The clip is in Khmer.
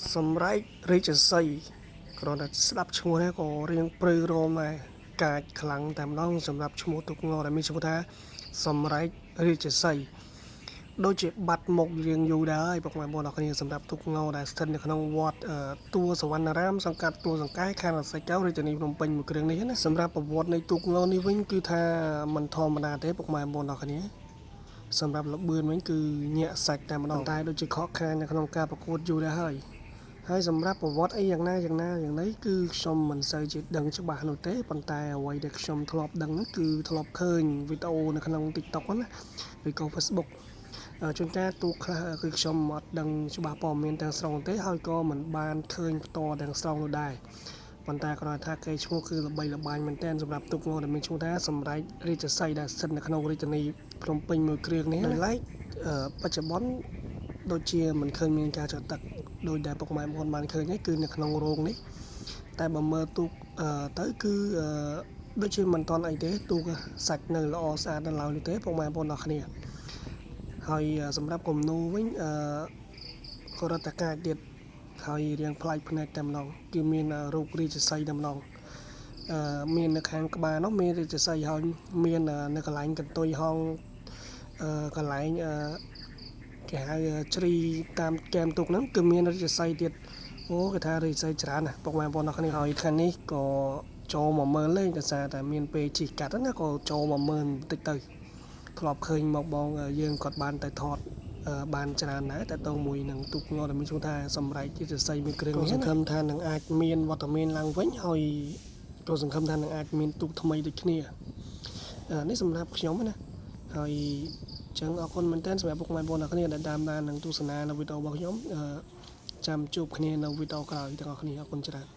សម្រាប់រាជសីគ្រាន់តែស្ដាប់ឈ្មោះនេះក៏រៀងព្រឺរោមដែរកាចខ្លាំងតែម្ដងសម្រាប់ឈ្មោះទូកងដែលមានឈ្មោះថាសម្រាប់រាជសីដូចជាបាត់មុខរៀងយូរដែរហើយពុកម៉ែបងប្អូនគ្នាសម្រាប់ទូកងដែលស្ថិតនៅក្នុងវត្តទួសវណ្ណារាមសង្កាត់ទួសង្កែខណ្ឌរសីកែវរាជធានីភ្នំពេញមួយគ្រឿងនេះណាសម្រាប់ប្រវត្តិនៃទូកងនេះវិញគឺថាមិនធម្មតាទេពុកម៉ែបងប្អូនគ្នាសម្រាប់លបឿនវិញគឺញាក់សាច់តែម្ដងតែដូចជាខកខាននៅក្នុងការប្រកួតយូរដែរហើយសម្រាប់ប្រវត្តិអីយ៉ាងណាយ៉ាងនេះគឺខ្ញុំមិនសូវជាដឹងច្បាស់នោះទេប៉ុន្តែអ្វីដែលខ្ញុំធ្លាប់ដឹងគឺធ្លាប់ឃើញវីដេអូនៅក្នុង TikTok ណាឬក៏ Facebook ជួនកាលទូខ្លះគឺខ្ញុំអត់ដឹងច្បាស់ព័ត៌មានទាំងស្រុងទេហើយក៏មិនបានឃើញផ្ទាល់ទាំងស្រុងនោះដែរប៉ុន្តែគ្រាន់តែថាគេឈ្មោះគឺល្បីល្បាញមែនទែនសម្រាប់ទូកងដែលមានឈ្មោះថាសម្រាប់រាជសីដែលស្ថិតនៅក្នុងរាជធានីភ្នំពេញមួយគ្រឿងនេះហើយបច្ចុប្បន្នដូចជាមិនឃើញមានការចោទទឹកដោយដែលពុកម៉ែបងប្អូនបានឃើញហ្នឹងគឺនៅក្នុងរោងនេះតែបើមើលទូកទៅគឺដូចជាមិនតន់អីទេទូកសាច់នៅល្អស្អាតនៅឡើយនោះទេពុកម៉ែបងប្អូនអរគ្នាហើយសម្រាប់គំនូវិញក៏រត់តកាយទៀតហើយរៀងប្លែកភ្នែកតែម្ដងគឺមានរូបរាជសីតែម្ដងមាននៅខាងក្បាលនោះមានរាជសីហើយមាននៅកន្លែងកន្ទុយហងកន្លែងគេហៅជ្រីតាមកែមទូកហ្នឹងគឺមានរាជសីទៀតអូគេថារាជសីច្រើនណាស់ពុកម៉ែបងប្អូនអរគ្នាហើយខាងនេះក៏ចូលមកមើលលេងដោយសារតែមានពេលជិះកាត់ណាក៏ចូលមកមើលបន្តិចទៅធ្លាប់ឃើញមកបងយើងគាត់បានទៅថតបានច្រើនណាស់តែតមួយនឹងទូកងដែលមានឈ្មោះថាសម្រាប់រាជសីមួយគ្រឿងនេះសង្ឃឹមថានឹងអាចមានវត្តមានឡើងវិញហើយក៏សង្ឃឹមថានឹងអាចមានទូកថ្មីដូចគ្នានេះសម្រាប់ខ្ញុំណាហើយចឹងអរគុណមែនទែនសម្រាប់ពុកម៉ែបងប្អូនអ្នកគ្នាដែលតាមដាននិងទស្សនានៅវីដេអូរបស់ខ្ញុំចាំជួបគ្នានៅវីដេអូក្រោយទាំងអស់គ្នាអរគុណច្រើន